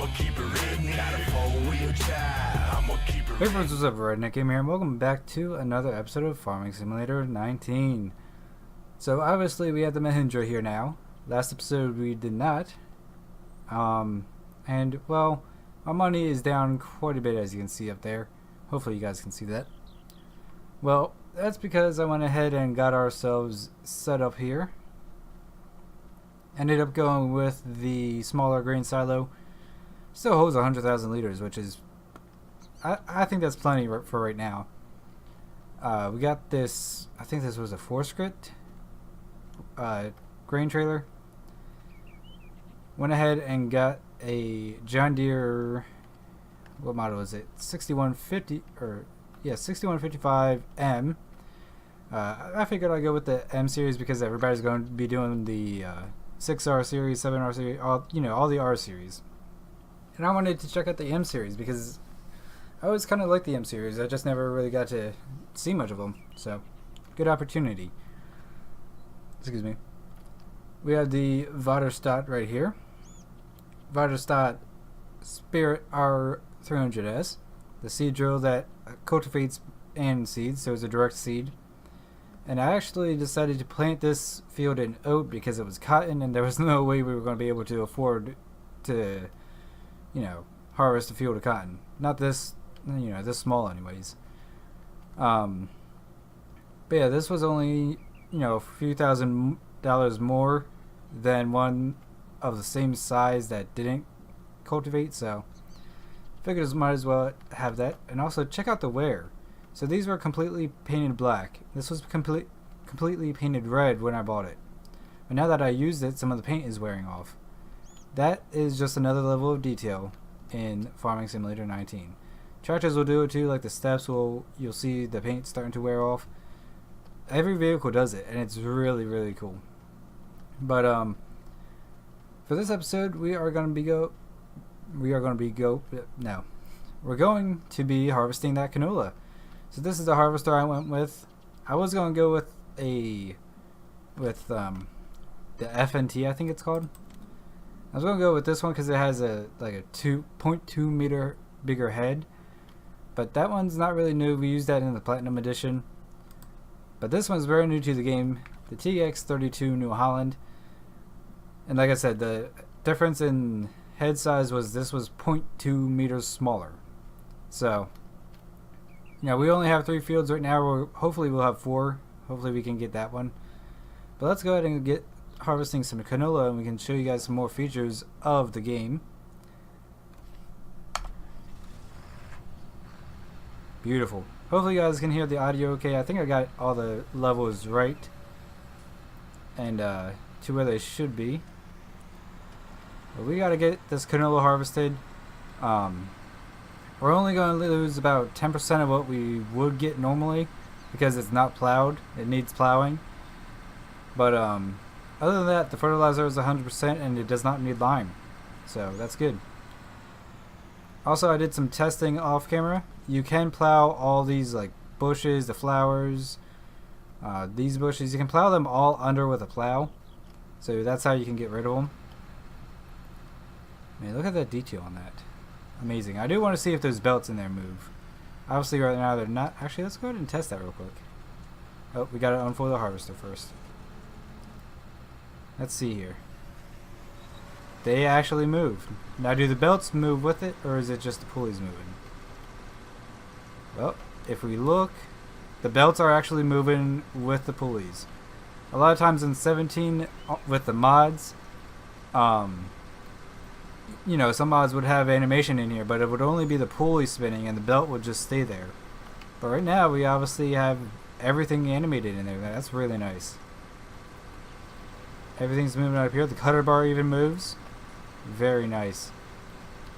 Hey friends, what's up? Redneck Game here, and welcome back to another episode of Farming Simulator 19. So obviously we have the Mahindra here now. Last episode we did not. And well, our money is down quite a bit, as you can see up there. Hopefully you guys can see that. Well, that's because I went ahead and got ourselves set up here. Ended up going with the smaller grain silo. Still holds 100,000 liters, which is, I think that's plenty for right now. We got this, I think this was a 4-skrit grain trailer. Went ahead and got a John Deere, what model is it? 6150, or yeah, 6155M. I figured I'd go with the M series because everybody's going to be doing the 6R series, 7R series, all the R series. And I wanted to check out the M series because I always kind of like the M series. I just never really got to see much of them. So, good opportunity. Excuse me. We have the Vaderstadt right here. Vaderstadt Spirit R300S. The seed drill that cultivates and seeds, so it's a direct seed. And I actually decided to plant this field in oat because it was cotton and there was no way we were going to be able to afford to, harvest a field of cotton. Not this, this small anyways. But yeah, this was only, a few $1,000s more than one of the same size that didn't cultivate, so figured might as well have that. And also check out the wear. So these were completely painted black. This was completely painted red when I bought it. But now that I used it, some of the paint is wearing off. That is just another level of detail in Farming Simulator 19. Tractors will do it too, like the steps you'll see the paint starting to wear off. Every vehicle does it, and it's really, really cool. But for this episode, we're going to be harvesting that canola. So this is the harvester I went with. I was going to go with the FNT, I think it's called. I was going to go with this one because it has a 2.2 meter bigger head. But that one's not really new. We used that in the Platinum Edition. But this one's very new to the game. The TX32 New Holland. And like I said, the difference in head size was this was 0.2 meters smaller. So, we only have 3 fields right now. Hopefully we'll have 4. Hopefully we can get that one. But let's go ahead and get harvesting some canola, and we can show you guys some more features of the game. Beautiful. Hopefully you guys can hear the audio okay. I think I got all the levels right and to where they should be. But we gotta get this canola harvested. We're only going to lose about 10% of what we would get normally because it's not plowed. It needs plowing. But other than that, the fertilizer is 100% and it does not need lime. So that's good. Also, I did some testing off camera. You can plow all these like bushes, the flowers, these bushes. You can plow them all under with a plow. So that's how you can get rid of them. Man, look at that detail on that. Amazing. I do want to see if those belts in there move. Obviously right now they're not. Actually, let's go ahead and test that real quick. Oh, we got to unfold the harvester first. Let's see here. They actually moved. Now do the belts move with it, or is it just the pulleys moving? Well, if we look, the belts are actually moving with the pulleys. A lot of times in 17 with the mods, some mods would have animation in here, but it would only be the pulley spinning and the belt would just stay there. But right now we obviously have everything animated in there. That's really nice. Everything's moving up here. The cutter bar even moves. Very nice.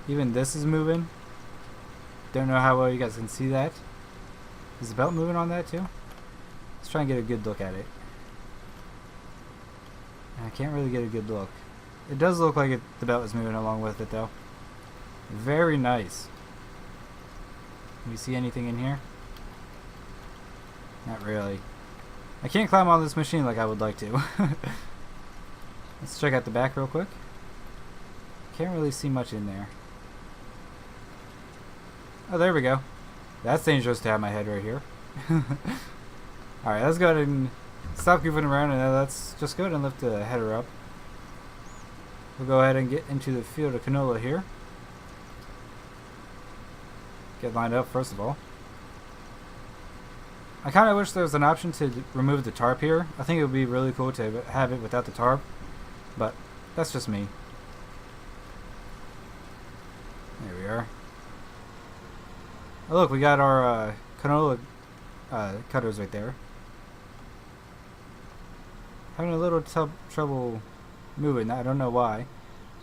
Even this is moving. Don't know how well you guys can see that. Is the belt moving on that too? Let's try and get a good look at it. I can't really get a good look. It does look like the belt is moving along with it though. Very nice. Can you see anything in here? Not really. I can't climb on this machine like I would like to. Let's check out the back real quick. Can't really see much in there. Oh, there we go. That's dangerous to have my head right here. Alright, let's go ahead and stop goofing around and let's just go ahead and lift the header up. We'll go ahead and get into the field of canola here. Get lined up first of all. I kind of wish there was an option to remove the tarp here. I think it would be really cool to have it without the tarp, but that's just me. There we are. Oh look, we got our canola cutters right there. Having a little trouble moving, I don't know why.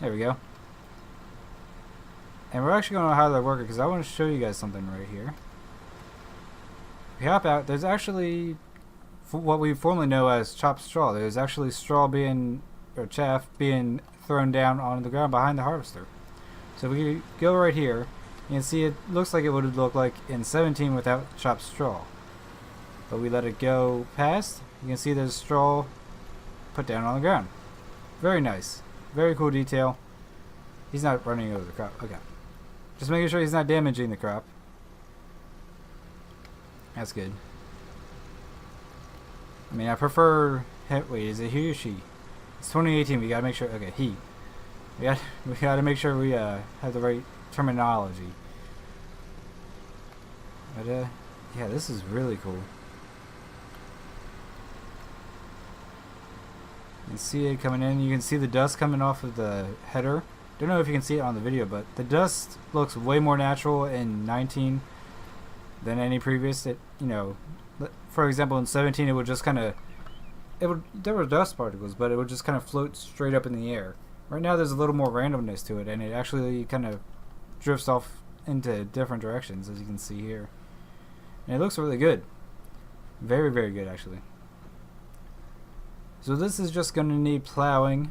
There we go. And we're actually going to hide the worker because I want to show you guys something right here. We hop out, there's actually what we formerly know as chopped straw. There's actually straw or chaff being thrown down on the ground behind the harvester. So if we go right here, you can see it looks like it would look like in 17 without chopped straw. But we let it go past, you can see there's straw put down on the ground. Very nice. Very cool detail. He's not running over the crop. Okay. Just making sure he's not damaging the crop. That's good. I mean, I prefer... Wait, is it he or she? It's 2018. We gotta make sure... Okay, he. We gotta make sure we have the right terminology. But yeah, this is really cool. You can see it coming in. You can see the dust coming off of the header. Don't know if you can see it on the video, but the dust looks way more natural in 19 than any previous. It, you know, for example, in 17 it would just kind of, there were dust particles, but it would just kind of float straight up in the air. Right now there's a little more randomness to it, and it actually kind of drifts off into different directions, as you can see here. And it looks really good. Very, very good, actually. So this is just going to need plowing.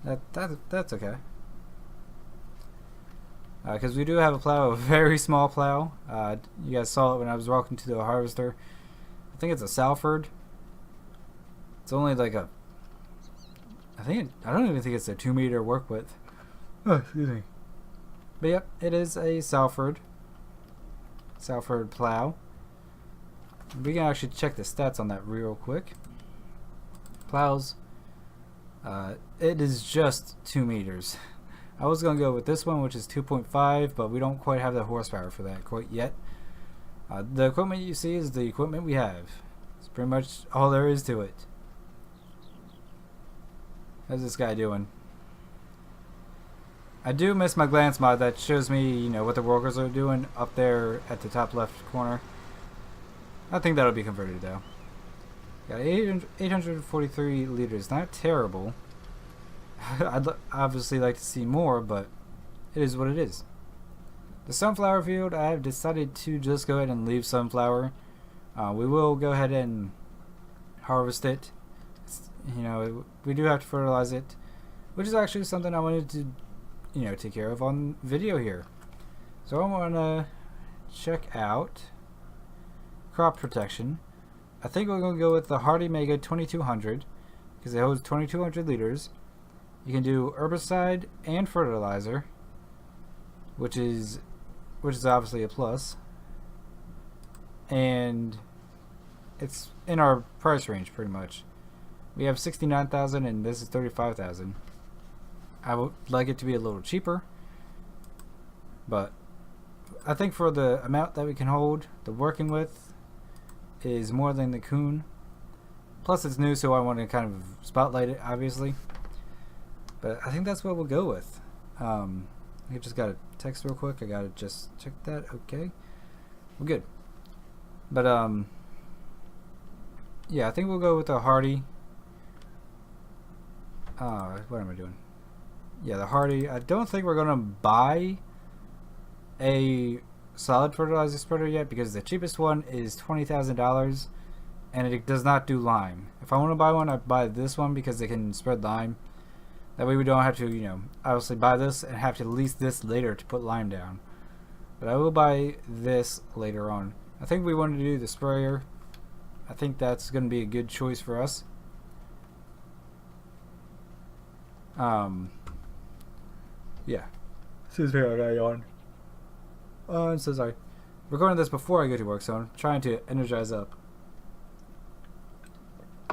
That's okay. Because we do have a plow, a very small plow. You guys saw it when I was walking to the harvester. I think it's a Salford. It's only like a... I don't even think it's a 2-meter work width. Oh, excuse me. But yep, it is a Salford plow. We can actually check the stats on that real quick. Plows. It is just 2 meters. I was going to go with this one, which is 2.5, but we don't quite have the horsepower for that quite yet. The equipment you see is the equipment we have. It's pretty much all there is to it. How's this guy doing? I do miss my glance mod that shows me, you know, what the workers are doing up there at the top left corner. I think that'll be converted though. Got 843 liters, not terrible. I'd obviously like to see more, but it is what it is. The sunflower field, I have decided to just go ahead and leave sunflower. We will go ahead and harvest it. You know, we do have to fertilize it, which is actually something I wanted to, you know, take care of on video here. So I want to check out crop protection. I think we're going to go with the Hardy Mega 2200 because it holds 2200 liters. You can do herbicide and fertilizer, which is obviously a plus, and it's in our price range pretty much. We have 69,000 and this is 35,000. I would like it to be a little cheaper, but I think for the amount that we can hold, the working with is more than the Coon. Plus it's new, so I want to kind of spotlight it, obviously. But I think that's what we'll go with. I just got a text real quick. I gotta just check that. Okay, we're good. But yeah, I think we'll go with the Hardy. What am I doing? Yeah, the Hardy. I don't think we're gonna buy a solid fertilizer spreader yet because the cheapest one is $20,000 and it does not do lime. If I want to buy one, I buy this one because it can spread lime. That way we don't have to, you know, obviously buy this and have to lease this later to put lime down. But I will buy this later on. I think we want to do the sprayer. I think that's going to be a good choice for us. Yeah. Excuse me, I got yawn. Oh, I'm so sorry. Recording this before I go to work, so I'm trying to energize up.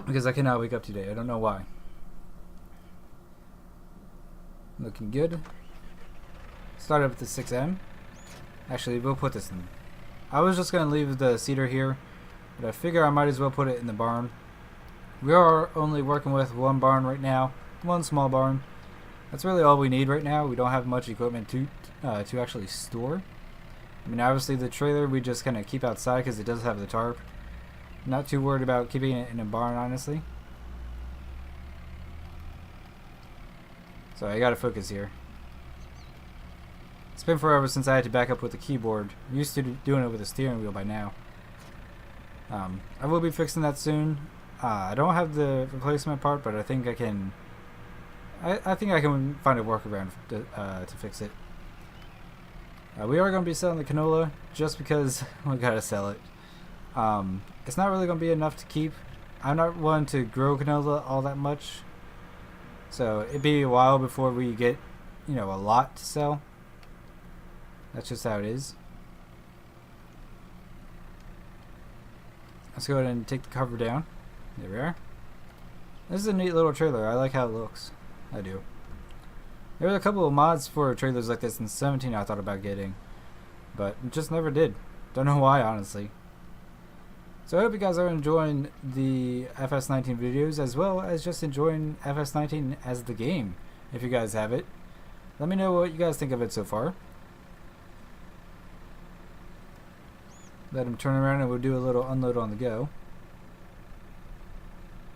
Because I cannot wake up today. I don't know why. Looking good. Started with the 6M. Actually, we'll put this in. I was just going to leave the cedar here, but I figure I might as well put it in the barn. We are only working with one barn right now. One small barn. That's really all we need right now. We don't have much equipment to actually store. I mean, obviously the trailer we just kind of keep outside because it does have the tarp. Not too worried about keeping it in a barn, honestly. So I gotta focus here. It's been forever since I had to back up with the keyboard. I'm used to doing it with the steering wheel by now. I will be fixing that soon. I don't have the replacement part, but I think I can. I think I can find a workaround to fix it. We are going to be selling the canola just because we gotta sell it. It's not really going to be enough to keep. I'm not one to grow canola all that much, so it'd be a while before we get, a lot to sell. That's just how it is. Let's go ahead and take the cover down. There we are. This is a neat little trailer. I like how it looks. I do. There were a couple of mods for trailers like this in 17 I thought about getting, but just never did. Don't know why, honestly. So I hope you guys are enjoying the FS19 videos as well as just enjoying FS19 as the game. If you guys have it, let me know what you guys think of it so far. Let him turn around and we'll do a little unload on the go.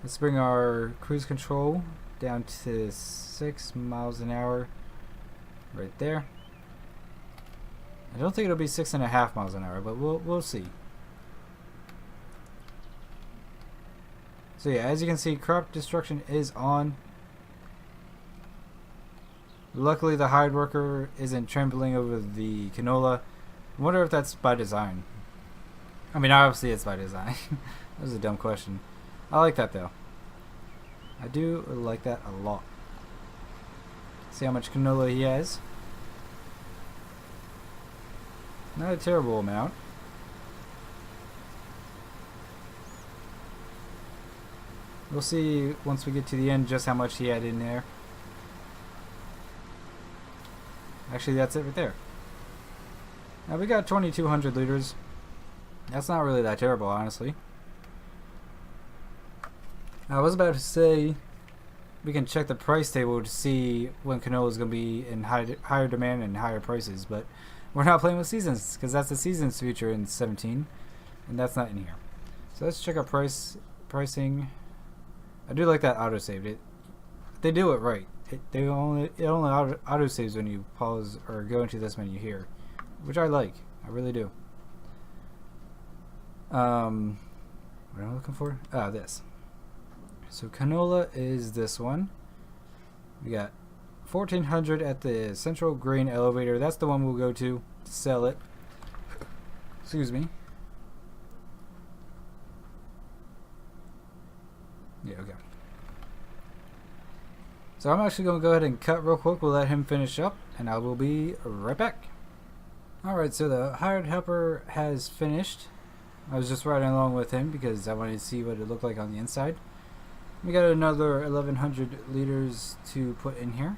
Let's bring our cruise control down to 6 miles an hour right there. I don't think it'll be 6.5 miles an hour, but we'll see. So yeah, as you can see, crop destruction is on. Luckily the hired worker isn't trampling over the canola. I wonder if that's by design. I mean, obviously it's by design. That was a dumb question. I like that though. I do like that a lot. See how much canola he has. Not a terrible amount. We'll see once we get to the end just how much he had in there. Actually, that's it right there. Now we got 2,200 liters. That's not really that terrible, honestly. I was about to say we can check the price table to see when canola is going to be in higher demand and higher prices, but we're not playing with seasons because that's the seasons feature in 17, and that's not in here. So let's check our pricing. I do like that autosave. They do it right. It only autosaves when you pause or go into this menu here, which I like. I really do. What am I looking for? This. So canola is this one. We got 1,400 at the central grain elevator. That's the one we'll go to sell it. Excuse me. Yeah, okay. So I'm actually going to go ahead and cut real quick. We'll let him finish up, and I will be right back. Alright, so the hired helper has finished. I was just riding along with him because I wanted to see what it looked like on the inside. We got another 1,100 liters to put in here.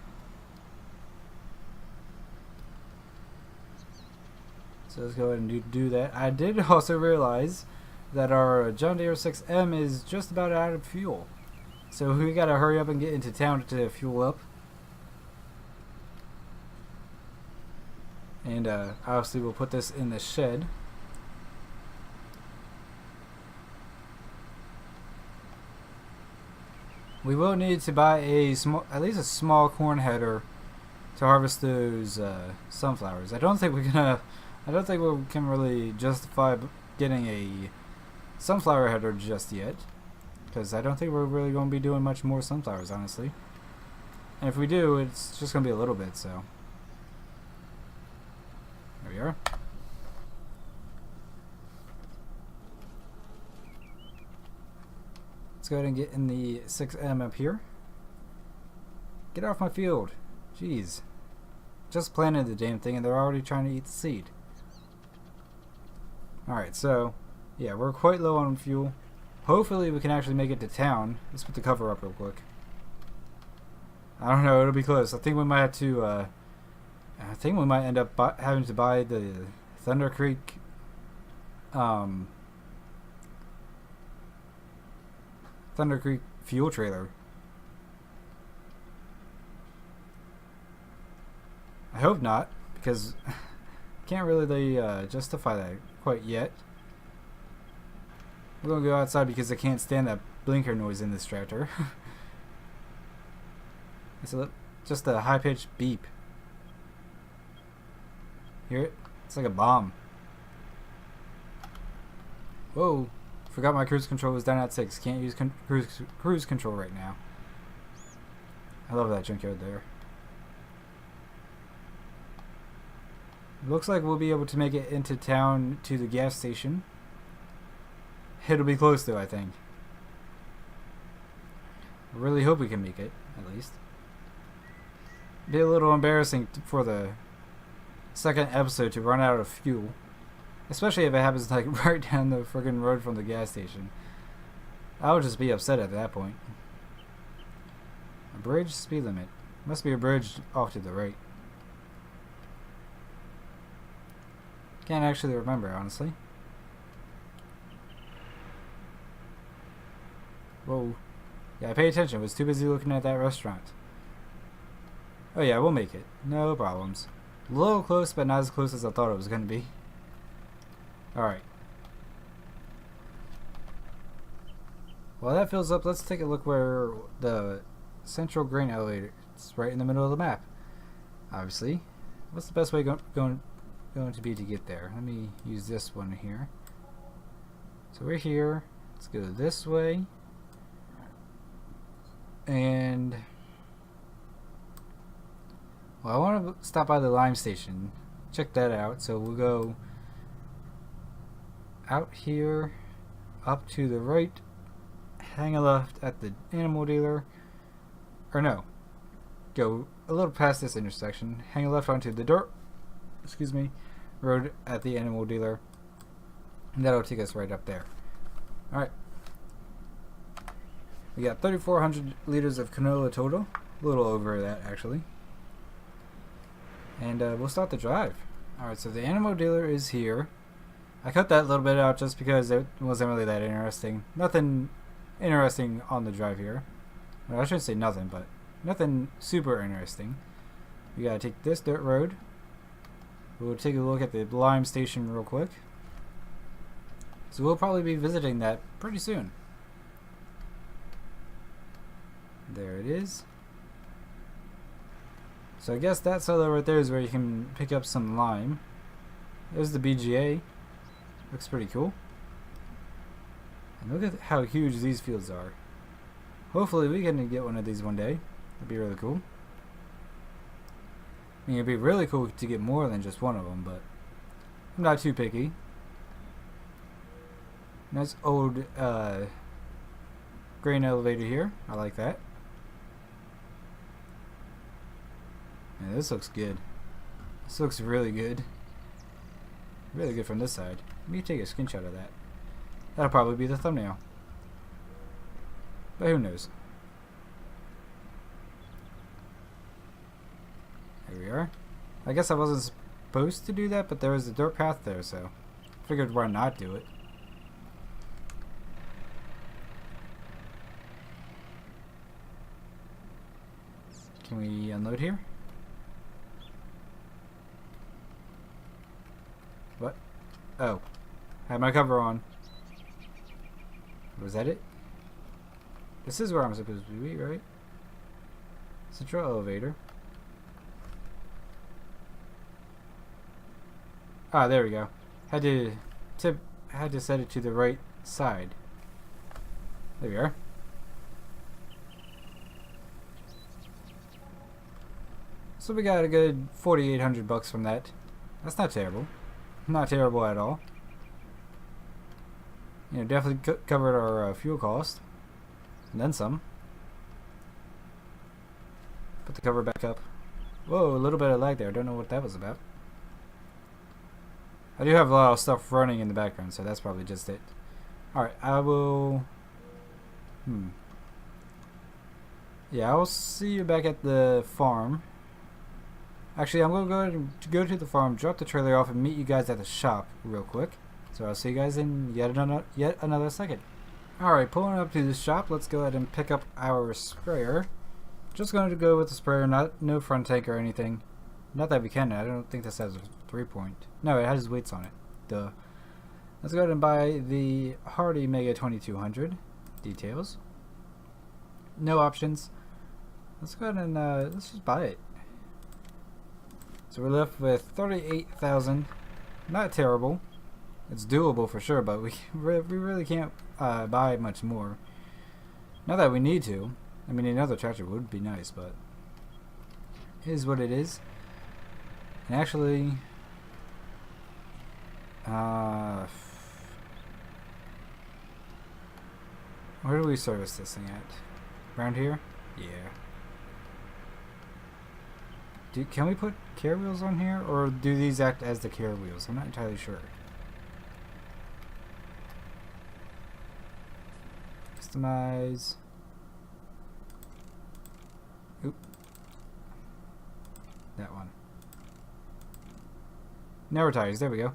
So let's go ahead and do that. I did also realize that our John Deere 6M is just about out of fuel. So we gotta hurry up and get into town to fuel up. And obviously we'll put this in the shed. We will need to buy at least a small corn header to harvest those sunflowers. I don't think we can really justify getting a sunflower header just yet, because I don't think we're really going to be doing much more sunflowers, honestly. And if we do, it's just going to be a little bit. So there we are. Let's go ahead and get in the 6M up here. Get off my field. Jeez. Just planted the damn thing and they're already trying to eat the seed. Alright, so, yeah, we're quite low on fuel. Hopefully we can actually make it to town. Let's put the cover up real quick. I don't know, it'll be close. I think we might have to, I think we might end up having to buy the Thunder Creek, Thunder Creek fuel trailer. I hope not, because can't really justify that quite yet. We're gonna go outside because I can't stand that blinker noise in this tractor. It's just a high-pitched beep. Hear it? It's like a bomb. Whoa! Forgot my cruise control was down at 6. Can't use cruise control right now. I love that junkyard there. Looks like we'll be able to make it into town to the gas station. It'll be close though, I think. I really hope we can make it, at least. Be a little embarrassing for the second episode to run out of fuel. Especially if it happens like right down the friggin' road from the gas station. I would just be upset at that point. A bridge speed limit. Must be a bridge off to the right. Can't actually remember, honestly. Whoa. Yeah, I paid attention. I was too busy looking at that restaurant. Oh yeah, we'll make it. No problems. A little close, but not as close as I thought it was going to be. Alright. While that fills up, let's take a look where the central grain elevator is. Right in the middle of the map. Obviously. What's the best way going to be to get there? Let me use this one here. So we're here. Let's go this way. And well, I want to stop by the lime station. Check that out. So we'll go out here, up to the right, hang a left at the animal dealer. Or no, go a little past this intersection, hang a left onto the dirt, road at the animal dealer. And that'll take us right up there. Alright. We got 3,400 liters of canola total. A little over that, actually. And we'll start the drive. Alright, so the animal dealer is here. I cut that little bit out just because it wasn't really that interesting. Nothing interesting on the drive here. Well, I shouldn't say nothing, but nothing super interesting. We gotta take this dirt road. We'll take a look at the lime station real quick. So we'll probably be visiting that pretty soon. There it is. So I guess that silo right there is where you can pick up some lime. There's the BGA. Looks pretty cool. And look at how huge these fields are. Hopefully we can get one of these one day. That'd be really cool. I mean, it'd be really cool to get more than just one of them, but I'm not too picky. Nice old grain elevator here. I like that. Yeah, this looks good. This looks really good. Really good from this side. Let me take a screenshot of that. That'll probably be the thumbnail. But who knows? There we are. I guess I wasn't supposed to do that, but there was a dirt path there, so figured why not do it. Can we unload here? What? Oh. Had my cover on. Was that it? This is where I'm supposed to be, right? Central elevator. Ah, there we go. Had to set it to the right side. There we are. So we got a good 4,800 bucks from that. That's not terrible. Not terrible at all. You know, definitely covered our fuel cost. And then some. Put the cover back up. Whoa, a little bit of lag there. Don't know what that was about. I do have a lot of stuff running in the background, so that's probably just it. Alright, I will... Yeah, I will see you back at the farm. Actually, I'm going to go ahead and go to the farm, drop the trailer off, and meet you guys at the shop real quick. So I'll see you guys in yet another second. Alright, pulling up to the shop, let's go ahead and pick up our sprayer. Just going to go with the sprayer, no front tank or anything. Not that we can, I don't think this has a 3-point. No, it has weights on it. Duh. Let's go ahead and buy the Hardy Mega 2200. Details. No options. Let's go ahead and let's just buy it. So we're left with 38,000. Not terrible. It's doable for sure, but we really can't buy much more. Not that we need to. I mean, another tractor would be nice, but it is what it is. And actually, where do we service this thing at? Around here? Yeah. Can we put care wheels on here, or do these act as the care wheels? I'm not entirely sure. Customize. Oop. That one. Narrow tires, there we go.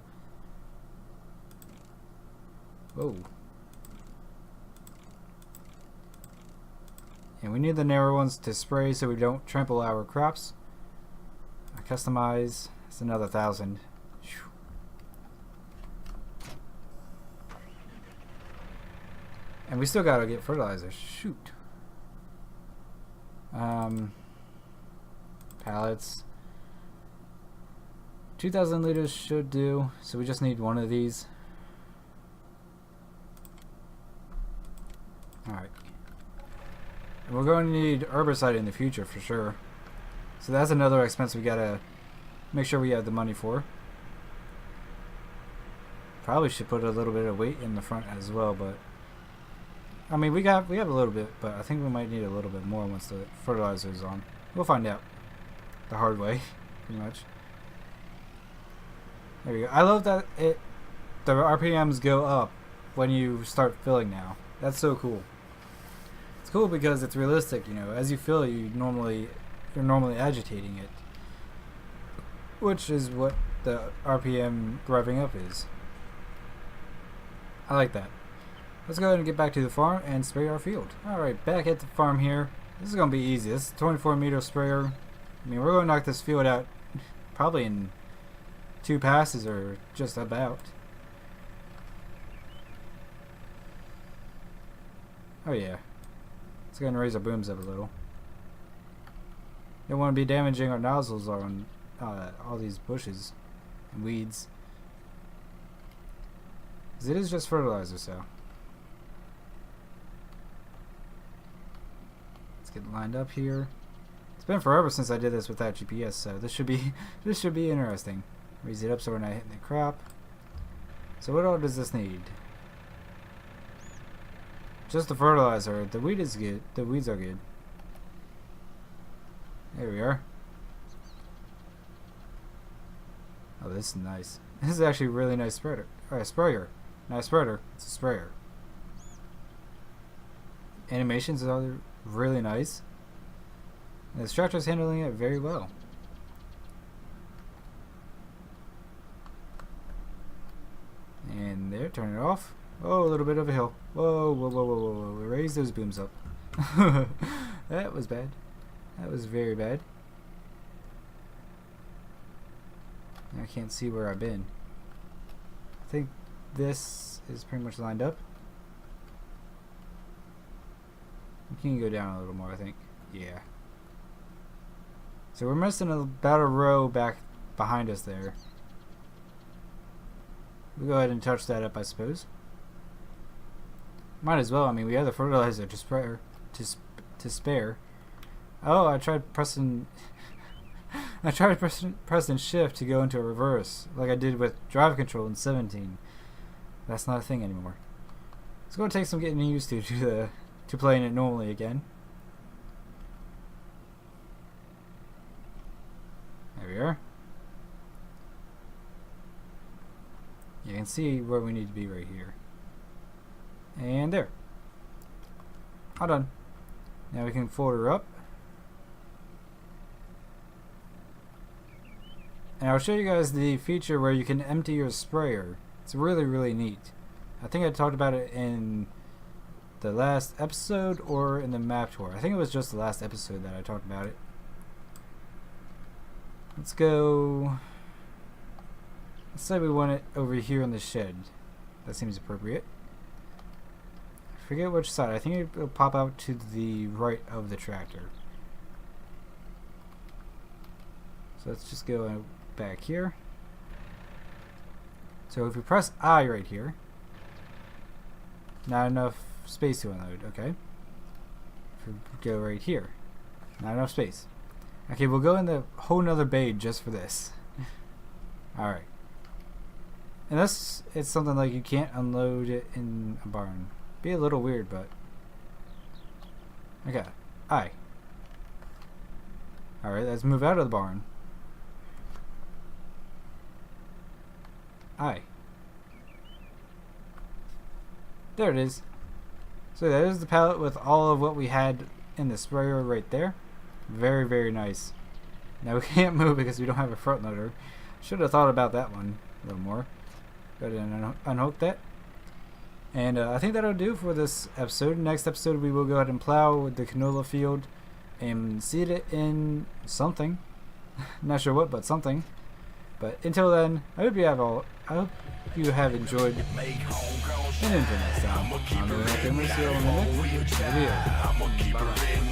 Whoa. And we need the narrow ones to spray so we don't trample our crops. Customize. It's another 1,000. And we still gotta get fertilizer. Shoot. Pallets. 2,000 liters should do. So we just need one of these. Alright. We're going to need herbicide in the future for sure. So that's another expense we gotta make sure we have the money for. Probably should put a little bit of weight in the front as well, but I mean we have a little bit, but I think we might need a little bit more once the fertilizer is on. We'll find out the hard way, pretty much. There we go. I love that the RPMs go up when you start filling now. That's so cool. It's cool because it's realistic, you know. As you fill it, you're normally agitating it, which is what the RPM revving up is. I like that. Let's go ahead and get back to the farm and spray our field. Alright, back at the farm here. This is going to be easy. This is a 24-meter sprayer. I mean, we're going to knock this field out probably in 2 passes or just about. Oh yeah. Let's go ahead and raise our booms up a little. Don't want to be damaging our nozzles on all these bushes and weeds. 'Cause it is just fertilizer, so. Let's get lined up here. It's been forever since I did this without GPS, so this should be interesting. Raise it up so we're not hitting the crop. So what all does this need? Just the fertilizer. The weed is good. The weeds are good. There we are. Oh, this is nice. This is actually a really nice spreader. Or a sprayer. Not a spreader. It's a sprayer. Animations are really nice. And the structure is handling it very well. And there, turn it off. Oh, a little bit of a hill. Whoa, whoa, whoa, whoa, whoa, whoa. Raise those booms up. That was bad. That was very bad. I can't see where I've been. I think this is pretty much lined up. We can go down a little more, I think. Yeah. So we're missing about a row back behind us there. We'll go ahead and touch that up, I suppose. Might as well. I mean, we have the fertilizer to spare. Oh, I tried pressing shift to go into a reverse, like I did with drive control in 17. That's not a thing anymore. It's going to take some getting used to playing it normally again. There we are. can see where we need to be right here. And there. All done. Now we can fold her up. And I'll show you guys the feature where you can empty your sprayer. It's really, really neat. I think I talked about it in the last episode or in the map tour. I think it was just the last episode that I talked about it. Let's go. Let's say we want it over here in the shed. That seems appropriate. I forget which side. I think it'll pop out to the right of the tractor. So let's just go back here. So if we press I right here, not enough space to unload. Okay. If we go right here, not enough space. Okay, we'll go in the whole nother bay just for this. Alright. And it's something like you can't unload it in a barn. Be a little weird, but okay. Alright, let's move out of the barn. There it is. So there's the pallet with all of what we had in the sprayer right there. Very, very nice. Now we can't move because we don't have a front loader. Should have thought about that one a little more. Go ahead and unhook that. And I think that'll do for this episode. Next episode we will go ahead and plow with the canola field and seed it in something. Not sure what, but something. But until then, I hope you have enjoyed. And until next time, I'm going to see you on the next video. Bye bye.